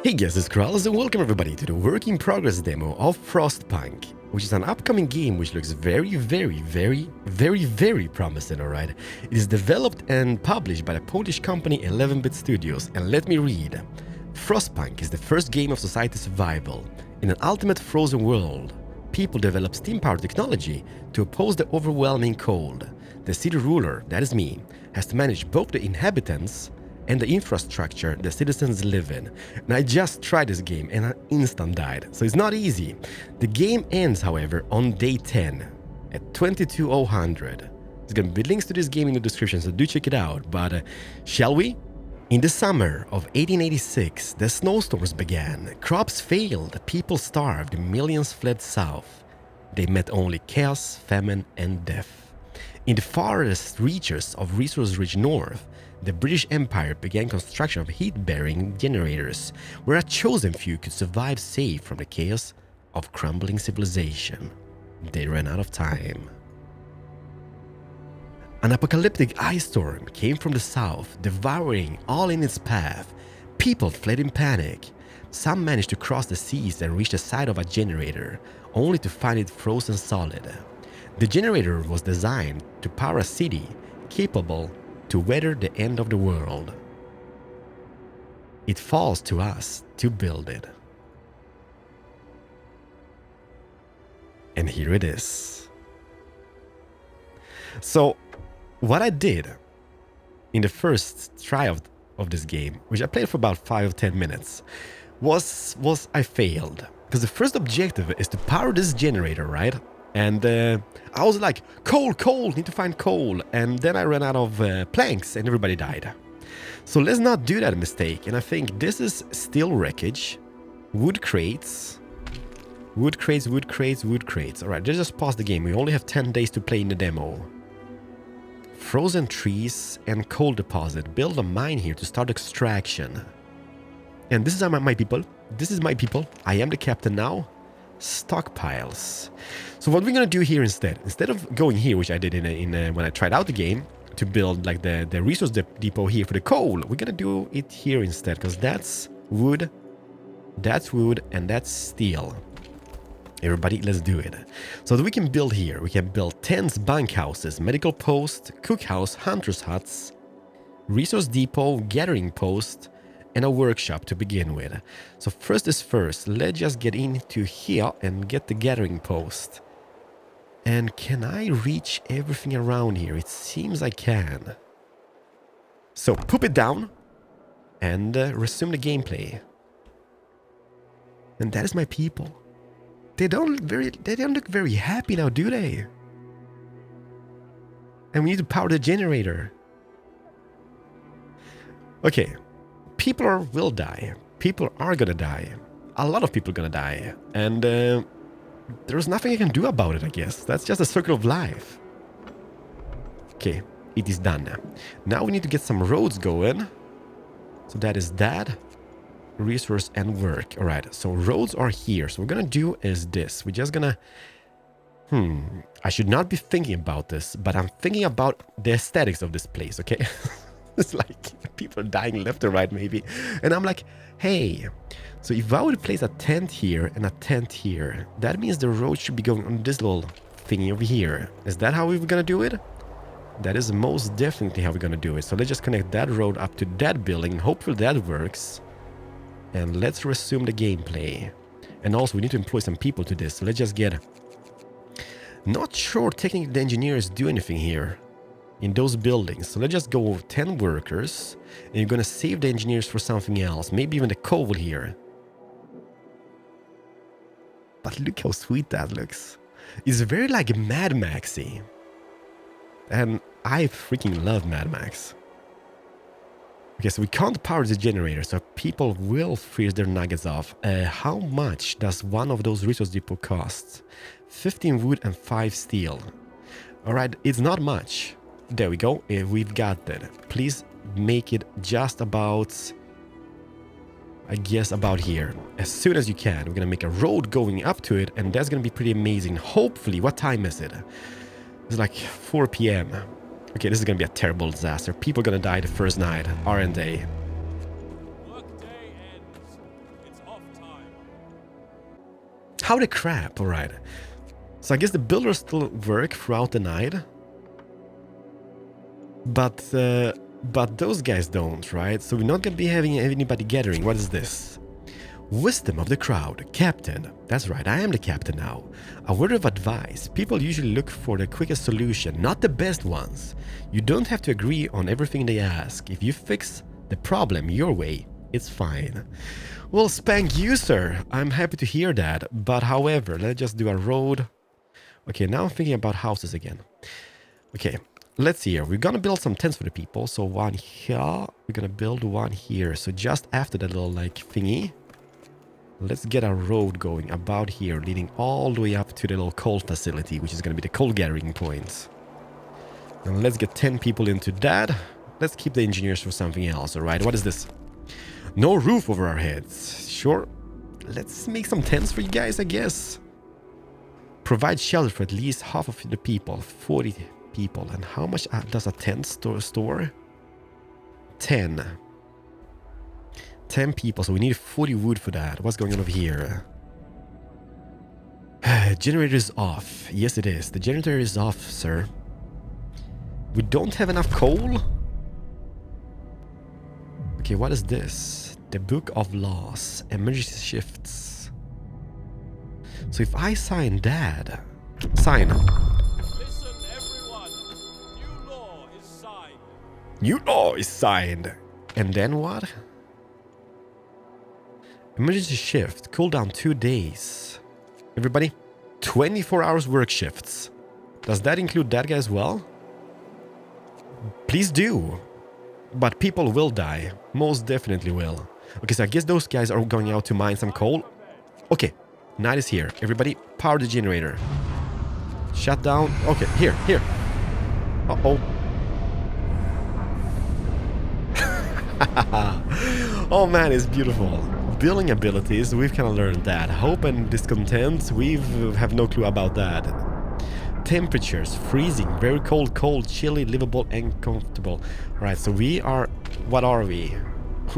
Hey guys, it's Keralis and welcome everybody to the work in progress demo of Frostpunk, which is an upcoming game which looks very promising, alright? It is developed and published by the Polish company 11-bit Studios, and let me read. Frostpunk is the first game of society survival. In an ultimate frozen world, people develop steam-powered technology to oppose the overwhelming cold. The city ruler, that is me, has to manage both the inhabitants and the infrastructure the citizens live in. And I just tried this game and I instant died, so it's not easy. The game ends, however, on day 10 at 22:00. There's gonna be links to this game in the description, so do check it out. But shall we? In the summer of 1886, the snowstorms began. Crops failed, people starved, millions fled south. They met only chaos, famine, and death. In the farthest reaches of resource-rich north, the British Empire began construction of heat-bearing generators, where a chosen few could survive safe from the chaos of crumbling civilization. They ran out of time. An apocalyptic ice storm came from the south, devouring all in its path. People fled in panic. Some managed to cross the seas and reach the side of a generator, only to find it frozen solid. The generator was designed to power a city capable to weather the end of the world. It falls to us to build it. And here it is. So, what I did in the first try of this game, which I played for about 5 or 10 minutes, was I failed. Because the first objective is to power this generator, right? And I was like, coal, need to find coal. And then I ran out of planks and everybody died. So let's not do that mistake. And I think this is still wreckage. Wood crates. All right, let's just pause the game. We only have 10 days to play in the demo. Frozen trees and coal deposit. Build a mine here to start extraction. And this is my people. This is my people. I am the captain now. Stockpiles. So what we're gonna do here instead of going here, which I did when I tried out the game to build like the resource depot here for the coal, we're gonna do it here instead, because that's wood, and that's steel. Everybody, let's do it. So that we can build here, we can build tents, bunkhouses, medical post, cookhouse, hunters huts, resource depot, gathering post, and a workshop to begin with. So first is first, let's just get into here and get the gathering post. And can I reach everything around here? It seems I can. So poop it down and resume the gameplay. And that is my people. They don't look very happy now, do they? And we need to power the generator. Okay. People will die. People are gonna die. A lot of people are gonna die. And there's nothing I can do about it, I guess. That's just a circle of life. Okay, it is done. Now we need to get some roads going. So that is that. Resource and work. Alright, so roads are here. So what we're gonna do is this. We're just gonna... I should not be thinking about this, but I'm thinking about the aesthetics of this place, okay? It's like people are dying left and right, maybe. And I'm like, hey, so if I would place a tent here and a tent here, that means the road should be going on this little thingy over here. Is that how we're gonna do it? That is most definitely how we're gonna do it. So let's just connect that road up to that building. Hopefully that works. And let's resume the gameplay. And also we need to employ some people to this. So let's just get... Not sure technically the engineers do anything here in those buildings. So let's just go with 10 workers, and you're gonna save the engineers for something else, maybe even the coal here. But look how sweet that looks. It's very like Mad Maxy, and I freaking love Mad Max. Okay, so we can't power the generator, so people will freeze their nuggets off. How much does one of those resource depot cost? 15 wood and 5 steel. Alright, it's not much. There we go, we've got that. Please make it just about, I guess about here. As soon as you can. We're gonna make a road going up to it, and that's gonna be pretty amazing. Hopefully, what time is it? It's like 4 p.m. Okay, this is gonna be a terrible disaster. People are gonna die the first night, aren't they? How the crap, alright. So I guess the builders still work throughout the night. But those guys don't, right? So we're not gonna be having anybody gathering. What is this? Wisdom of the crowd. Captain. That's right, I am the captain now. A word of advice. People usually look for the quickest solution, not the best ones. You don't have to agree on everything they ask. If you fix the problem your way, it's fine. Well, spank you, sir. I'm happy to hear that. But however, let's just do a road. Okay, now I'm thinking about houses again. Okay, let's see here. We're gonna build some tents for the people. So one here. We're gonna build one here. So just after that little like thingy. Let's get a road going about here, leading all the way up to the little coal facility, which is going to be the coal gathering point. And let's get 10 people into that. Let's keep the engineers for something else, alright? What is this? No roof over our heads. Sure. Let's make some tents for you guys, I guess. Provide shelter for at least half of the people. 40 people. And how much does a tent store? 10. 10 people, so we need 40 wood for that. What's going on over here? Generator is off. Yes, it is. The generator is off, sir. We don't have enough coal? Okay, what is this? The Book of Laws. Emergency shifts. So if I sign that... Sign. Listen, everyone. New law is signed. New law is signed. And then what? Emergency shift. Cooldown 2 days. Everybody, 24 hours work shifts. Does that include that guy as well? Please do. But people will die. Most definitely will. Okay, so I guess those guys are going out to mine some coal. Okay, night is here. Everybody, power the generator. Shut down. Okay, here. Uh-oh. Oh man, it's beautiful. Building abilities, we've kind of learned that. Hope and discontent, we have no clue about that. Temperatures, freezing, very cold, chilly, livable, and comfortable. Alright, so we are... What are we?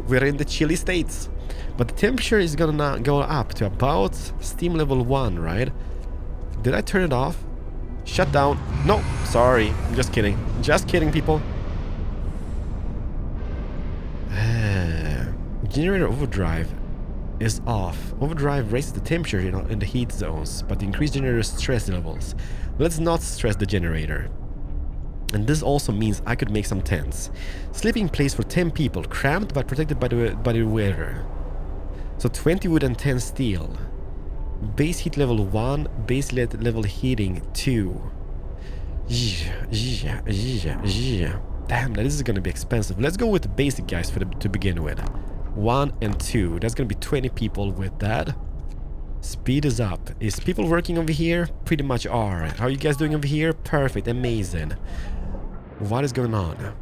We're in the chilly states. But the temperature is gonna go up to about steam level 1, right? Did I turn it off? Shut down. No, sorry. I'm just kidding. Just kidding, people. Generator overdrive is off. Overdrive raises the temperature in the heat zones, but increase generator stress levels. Let's not stress the generator. And this also means I could make some tents. Sleeping place for 10 people, cramped but protected by the weather. So 20 wood and 10 steel. Base heat level 1, base level heating 2. Damn, this is gonna be expensive. Let's go with the basic guys to begin with. 1 and 2. That's gonna be 20 people with that. Speed is up. Is people working over here? Pretty much are. How are you guys doing over here? Perfect. Amazing. What is going on?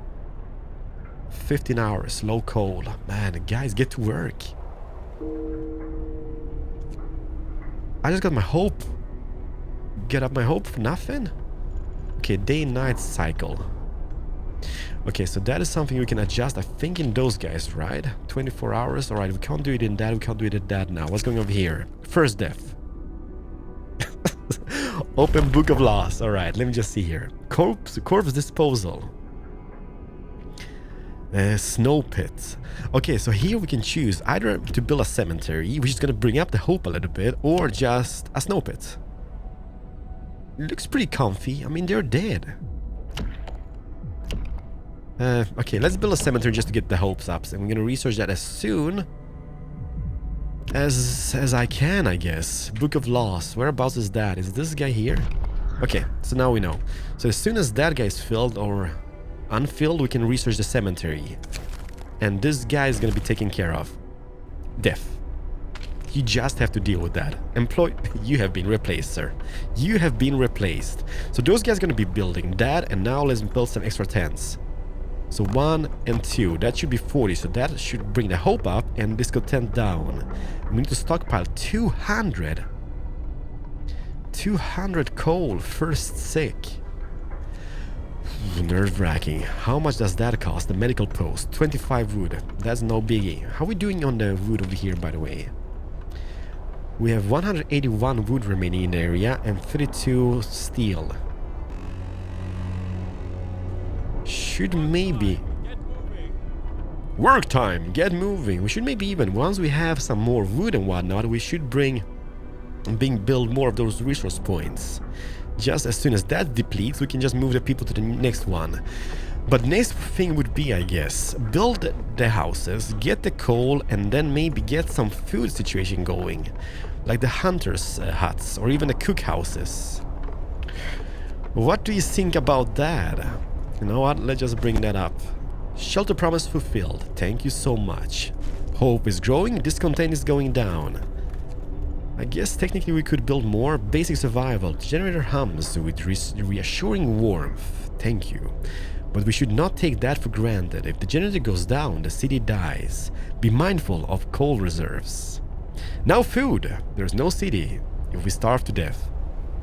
15 hours. Low coal. Man, guys, get to work. I just got my hope. Get up my hope for nothing? Okay, day-night cycle. Okay, so that is something we can adjust, I think, in those guys, right? 24 hours. All right, we can't do it in that. We can't do it in that now. What's going on over here? First death. Open Book of Laws. All right, let me just see here. Corpse disposal. Snow pit. Okay, so here we can choose either to build a cemetery, which is going to bring up the hope a little bit, or just a snow pit. It looks pretty comfy. I mean, they're dead. Okay, let's build a cemetery just to get the hopes up. And we're gonna research that as soon as I can, I guess. Book of Laws. Whereabouts is that? Is this guy here? Okay, so now we know. So as soon as that guy is filled or unfilled, we can research the cemetery. And this guy is gonna be taken care of. Death. You just have to deal with that. You have been replaced, sir. You have been replaced. So those guys are gonna be building that, and now let's build some extra tents. So 1 and 2, that should be 40, so that should bring the hope up and discontent down. We need to stockpile 200. 200 coal, first sick. Nerve-wracking. How much does that cost? The medical post, 25 wood. That's no biggie. How are we doing on the wood over here, by the way? We have 181 wood remaining in the area and 32 steel. Should maybe... Get moving. Work time! Get moving! We should maybe even, once we have some more wood and whatnot, we should build more of those resource points. Just as soon as that depletes, we can just move the people to the next one. But next thing would be, I guess, build the houses, get the coal, and then maybe get some food situation going. Like the hunters' huts, or even the cook houses. What do you think about that? You know what, let's just bring that up. Shelter promise fulfilled, thank you so much. Hope is growing, discontent is going down. I guess technically we could build more. Basic survival, generator hums with reassuring warmth, thank you. But we should not take that for granted. If the generator goes down, the city dies. Be mindful of coal reserves. Now food! There's no city if we starve to death.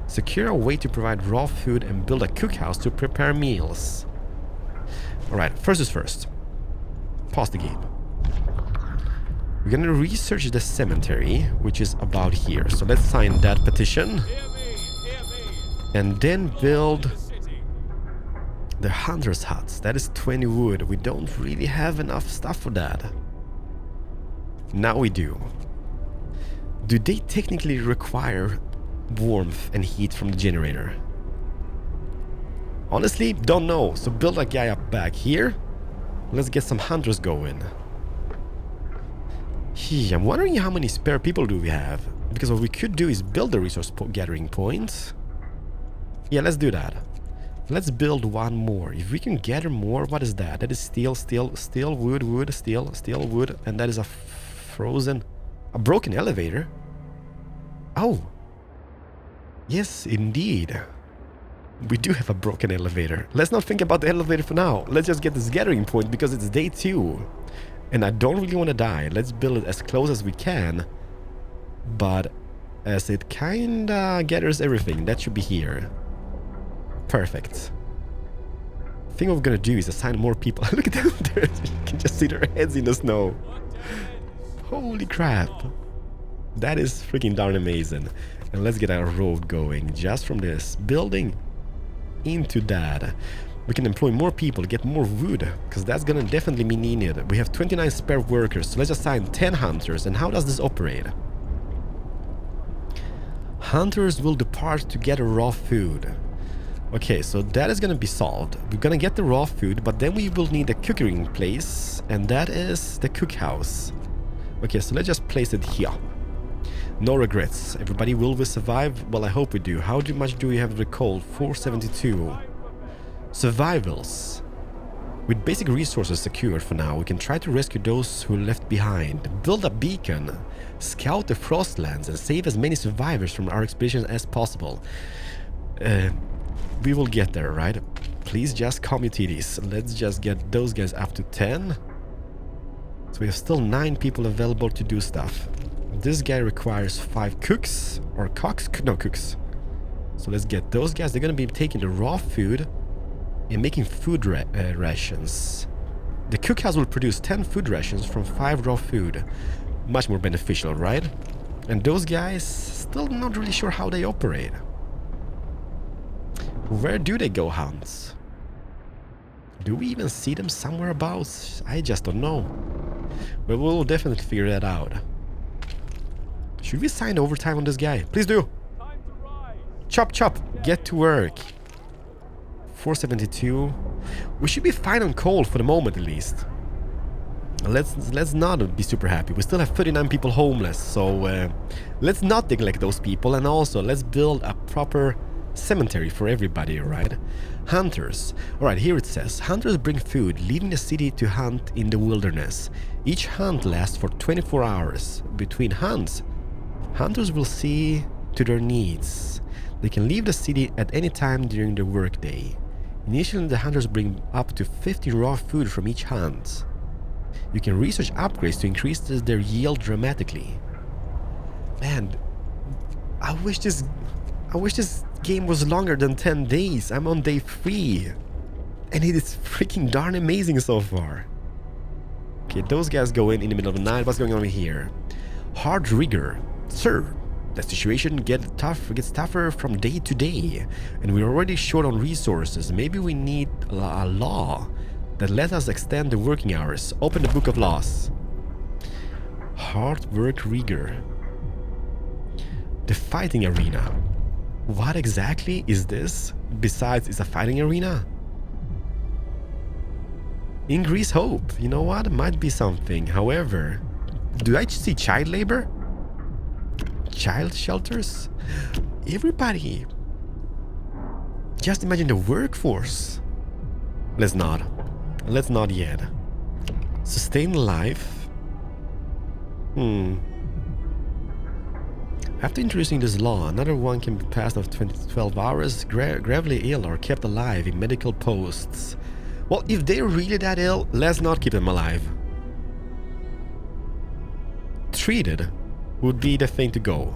Secure a way to provide raw food and build a cookhouse to prepare meals. Alright, first is first. Pause the game. We're gonna research the cemetery, which is about here. So let's sign that petition. Hear me. And then build The city. the hunters' huts. That is 20 wood. We don't really have enough stuff for that. Now we do. Do they technically require warmth and heat from the generator? Honestly, don't know. So build a guy up back here. Let's get some hunters going. I'm wondering how many spare people do we have? Because what we could do is build the resource gathering point. Yeah, let's do that. Let's build one more. If we can gather more, what is that? That is steel, wood, steel, wood. And that is a a broken elevator. Oh. Yes, indeed. We do have a broken elevator. Let's not think about the elevator for now. Let's just get this gathering point because it's day 2. And I don't really want to die. Let's build it as close as we can. But as it kinda gathers everything, that should be here. Perfect. I think what we're gonna do is assign more people. Look at them there. You can just see their heads in the snow. Holy crap. That is freaking darn amazing. And let's get our road going just from this building into that. We can employ more people, get more wood, because that's gonna definitely be needed. We have 29 spare workers, so let's assign 10 hunters. And how does this operate? Hunters will depart to get raw food. Okay, so that is gonna be solved. We're gonna get the raw food, but then we will need a cooking place, and that is the cookhouse. Okay, so let's just place it here. No regrets. Everybody, will we survive? Well, I hope we do. How much do we have the coal? 472. Survivals. With basic resources secured for now, we can try to rescue those who are left behind, build a beacon, scout the Frostlands, and save as many survivors from our expedition as possible. We will get there, right? Please just calm your titties. Let's just get those guys up to 10. So we have still 9 people available to do stuff. This guy requires 5 cooks, or cooks? No, cooks. So let's get those guys. They're gonna be taking the raw food and making food rations. The cookhouse will produce 10 food rations from 5 raw food. Much more beneficial, right? And those guys, still not really sure how they operate. Where do they go hunt? Do we even see them somewhere about? I just don't know. But we'll definitely figure that out. Should we sign overtime on this guy? Please do! Time to rise. Chop chop! Get to work! 472. We should be fine on coal for the moment at least. Let's not be super happy. We still have 39 people homeless, so let's not neglect those people, and also let's build a proper cemetery for everybody, right? Hunters. Alright, here it says, hunters bring food, leaving the city to hunt in the wilderness. Each hunt lasts for 24 hours. Between hunts, hunters will see to their needs. They can leave the city at any time during the workday. Initially, the hunters bring up to 50 raw food from each hunt. You can research upgrades to increase their yield dramatically. Man, I wish this game was longer than 10 days. I'm on day 3. And it is freaking darn amazing so far. Okay, those guys go in the middle of the night. What's going on here? Hard rigor. Sir, The situation gets tougher from day to day, and we're already short on resources. Maybe we need a law that let us extend the working hours. Open the book of laws. Hard work rigor. The fighting arena. What exactly is this? Besides, it's a fighting arena? Increase hope. You know what? It might be something. However, do I see child labor? Child shelters? Everybody. Just imagine the workforce. Let's not. Let's not yet. Sustain life. After introducing this law, another one can be passed after 12 hours, gravely ill or kept alive in medical posts. Well, if they're really that ill, let's not keep them alive. Treated would be the thing to go.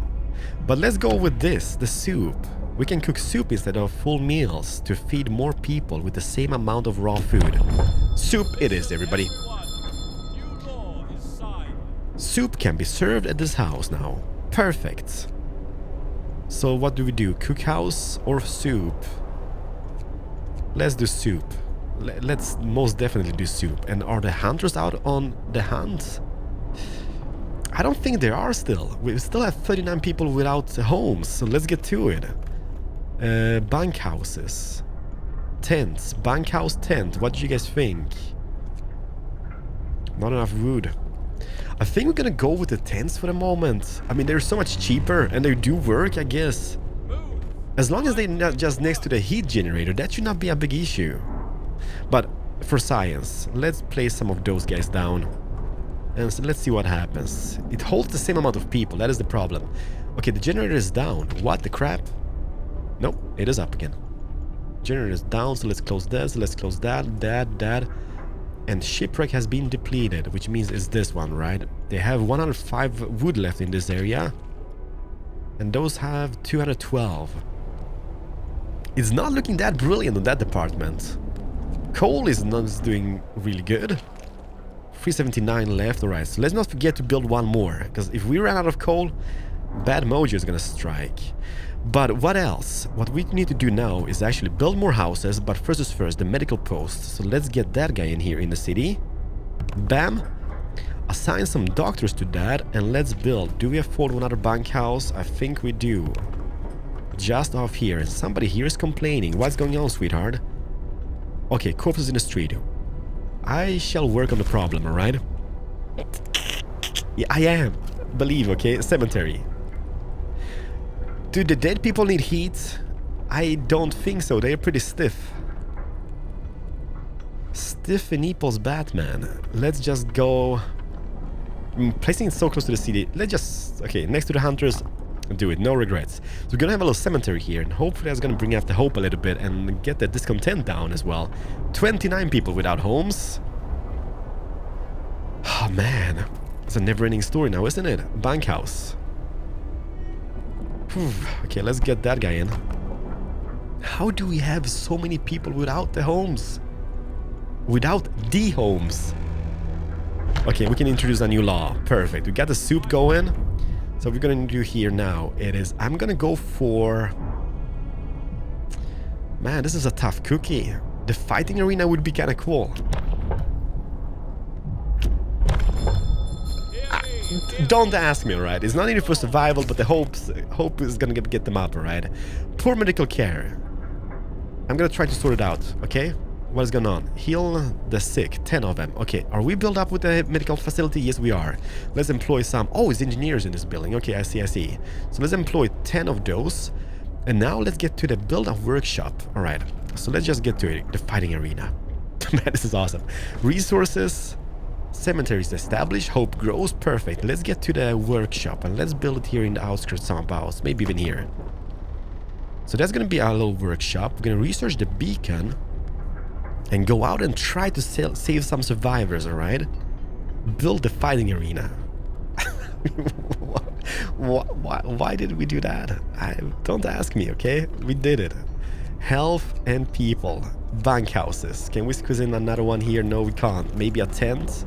But let's go with this, the soup. We can cook soup instead of full meals to feed more people with the same amount of raw food. Soup it is, everybody. New law is signed. Soup can be served at this house now. Perfect. So what do we do? Cookhouse or soup? Let's do soup. Let's most definitely do soup. And are the hunters out on the hunt? I don't think there are still. We still have 39 people without homes, so let's get to it. Bunkhouses. Tents. Bunkhouse tent. What do you guys think? Not enough wood. I think we're gonna go with the tents for the moment. I mean, they're so much cheaper and they do work, I guess. As long as they're not just next to the heat generator, that should not be a big issue. But for science, let's place some of those guys down. And so let's see what happens. It holds the same amount of people, that is the problem. Okay, the generator is down. What the crap? Nope, it is up again. Generator is down, so let's close this, let's close that. And shipwreck has been depleted, which means it's this one, right? They have 105 wood left in this area. And those have 212. It's not looking that brilliant on that department. Coal is not doing really good. 379 left, alright, so let's not forget to build one more, because if we run out of coal, bad mojo is gonna strike. But what else? What we need to do now is actually build more houses, but first is first, the medical post. So let's get that guy in here in the city. Bam! Assign some doctors to that, and let's build. Do we afford another bunkhouse? I think we do. Just off here, and somebody here is complaining. What's going on, sweetheart? Okay, corpses in the street. I shall work on the problem, alright? Yeah, I am. Believe, okay? Cemetery. Do the dead people need heat? I don't think so. They're pretty stiff. Stiff and equals Batman. Let's just go... placing it so close to the city. Let's just... okay, next to the hunters. Do it. No regrets. So we're gonna have a little cemetery here, and hopefully that's gonna bring up the hope a little bit and get the discontent down as well. 29 people without homes. Oh man, it's a never-ending story now, isn't it? Bunkhouse. Whew. Okay, let's get that guy in. How do we have so many people without the homes? Without the homes. Okay, we can introduce a new law. Perfect. We got the soup going. So what we're gonna do here now, it is, I'm gonna go for... man, this is a tough cookie. The fighting arena would be kind of cool. Don't ask me, alright? It's not needed for survival, but the hope is gonna get them up, alright? Poor medical care. I'm gonna try to sort it out, okay? What is going on? Heal the sick, 10 of them. Okay, are we built up with the medical facility? Yes, we are. Let's employ some. Oh, it's engineers in this building. Okay, I see. So let's employ 10 of those. And now let's get to the build-up workshop. Alright, so let's just get to it. The fighting arena. Man, this is awesome. Resources. Cemeteries established. Hope grows. Perfect. Let's get to the workshop. And let's build it here in the outskirts somehow. Maybe even here. So that's going to be our little workshop. We're going to research the beacon. And go out and try to save some survivors, alright? Build the fighting arena. Why did we do that? Don't ask me, okay? We did it. Health and people. Bunkhouses. Can we squeeze in another one here? No, we can't. Maybe a tent?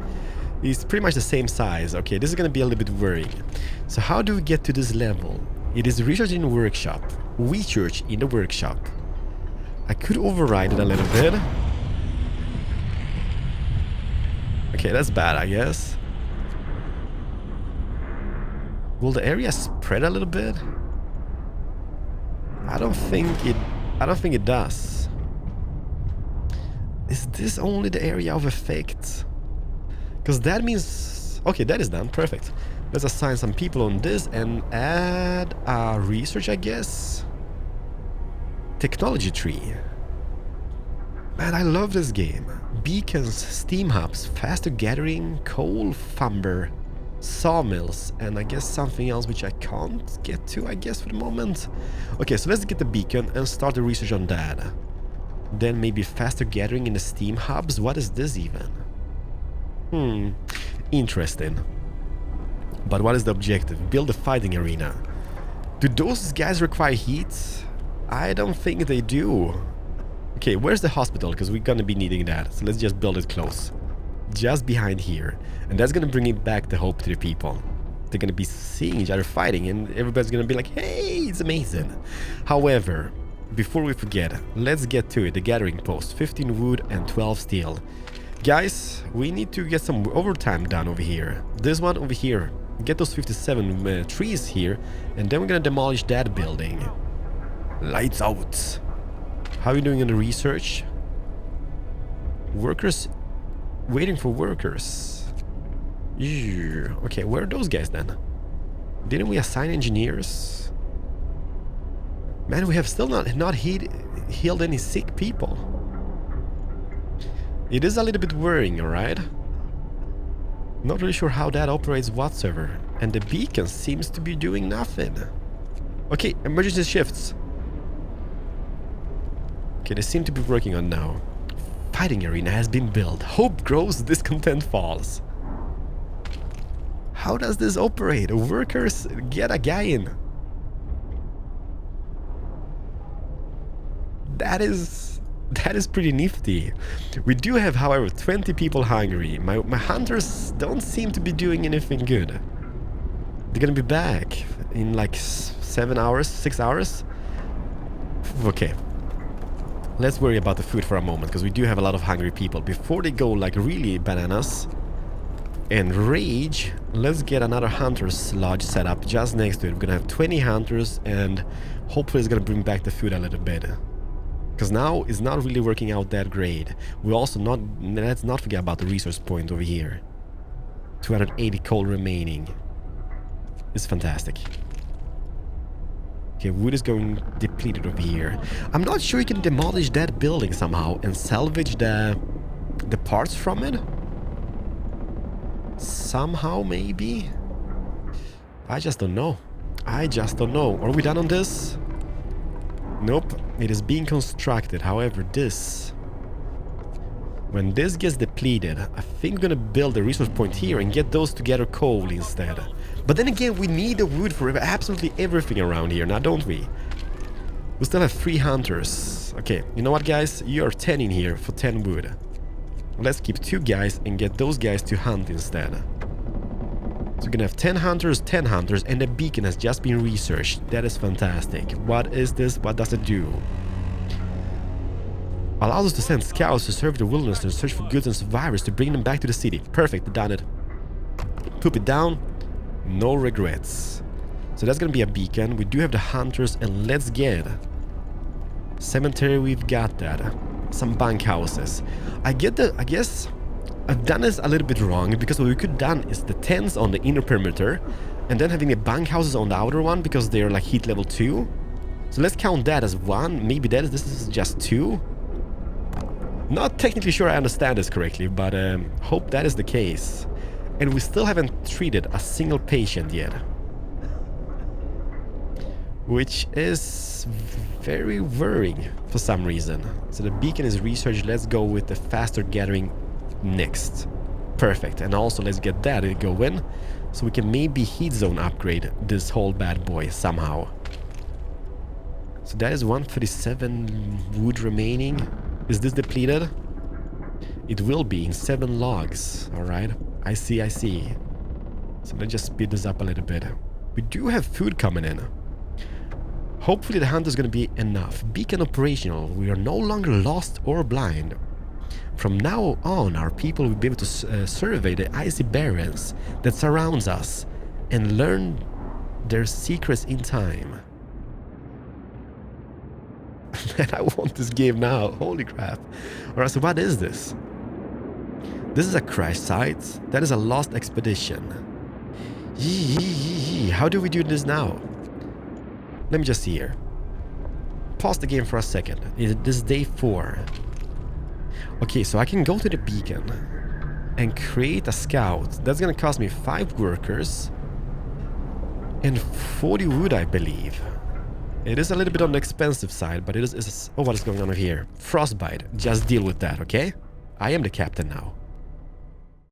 It's pretty much the same size. Okay, this is going to be a little bit worrying. So how do we get to this level? It is research in the workshop. Research in the workshop. I could override it a little bit. Okay, that's bad, I guess. Will the area spread a little bit? I don't think it does. Is this only the area of effect? Because that means... Okay, that is done. Perfect. Let's assign some people on this and add a research, I guess. Technology tree. Man, I love this game. Beacons, steam hubs, faster gathering, coal fumber, sawmills, and I guess something else which I can't get to, I guess, for the moment. Okay, so let's get the beacon and start the research on that. Then maybe faster gathering in the steam hubs. What is this even? Interesting. But what is the objective? Build a fighting arena. Do those guys require heat? I don't think they do. Okay, where's the hospital? Because we're gonna be needing that. So let's just build it close. Just behind here. And that's gonna bring it back the hope to the people. They're gonna be seeing each other fighting and everybody's gonna be like, hey, it's amazing. However, before we forget, let's get to it. The gathering post. 15 wood and 12 steel. Guys, we need to get some overtime done over here. This one over here. Get those 57 trees here. And then we're gonna demolish that building. Lights out. How are you doing in the research? Workers... Waiting for workers. Yeah. Okay, where are those guys then? Didn't we assign engineers? Man, we have still not healed any sick people. It is a little bit worrying, alright? Not really sure how that operates whatsoever. And the beacon seems to be doing nothing. Okay, emergency shifts. Okay, they seem to be working on now. Fighting arena has been built. Hope grows, discontent falls. How does this operate? Workers get a guy in. That is pretty nifty. We do have, however, 20 people hungry. My hunters don't seem to be doing anything good. They're gonna be back in like 7 hours, 6 hours. Okay. Let's worry about the food for a moment, because we do have a lot of hungry people. Before they go like really bananas and rage, let's get another hunter's lodge set up just next to it. We're gonna have 20 hunters and hopefully it's gonna bring back the food a little bit. Because now it's not really working out that great. We also let's not forget about the resource point over here. 280 coal remaining. It's fantastic. Okay, wood is going depleted over here. I'm not sure you can demolish that building somehow and salvage the parts from it. Somehow, maybe? I just don't know. I just don't know. Are we done on this? Nope. It is being constructed. However, this... When this gets depleted, I think I'm gonna build a resource point here and get those to gather coal instead. But then again, we need the wood for absolutely everything around here, now don't we? We still have 3 hunters. Okay, you know what guys? You're 10 in here for 10 wood. Let's keep 2 guys and get those guys to hunt instead. So we're gonna have 10 hunters, and the beacon has just been researched. That is fantastic. What is this? What does it do? Allows us to send scouts to serve the wilderness and search for goods and survivors to bring them back to the city. Perfect, done it. Poop it down. No regrets. So that's gonna be a beacon. We do have the hunters, and let's get cemetery. We've got that. Some bunkhouses. I guess I've done this a little bit wrong, because what we could have done is the tents on the inner perimeter and then having the bunkhouses on the outer one because they're like heat level 2. So let's count that as 1. Maybe this is just 2. Not technically sure I understand this correctly, but hope that is the case. And we still haven't treated a single patient yet. Which is very worrying for some reason. So the beacon is researched. Let's go with the faster gathering next. Perfect. And also let's get that going, so we can maybe heat zone upgrade this whole bad boy somehow. So that is 137 wood remaining. Is this depleted? It will be in 7 logs. Alright. I see. So let's just speed this up a little bit. We do have food coming in. Hopefully the hunt is going to be enough. Beacon operational. We are no longer lost or blind. From now on, our people will be able to survey the icy barrens that surrounds us and learn their secrets in time. Man, I want this game now. Holy crap. Alright, so what is this? This is a crash site. That is a lost expedition. How do we do this now? Let me just see here. Pause the game for a second. This is day 4. Okay, so I can go to the beacon and create a scout. That's gonna cost me 5 workers and 40 wood, I believe. It is a little bit on the expensive side, but it is... Oh, what is going on over here? Frostbite. Just deal with that, okay? I am the captain now.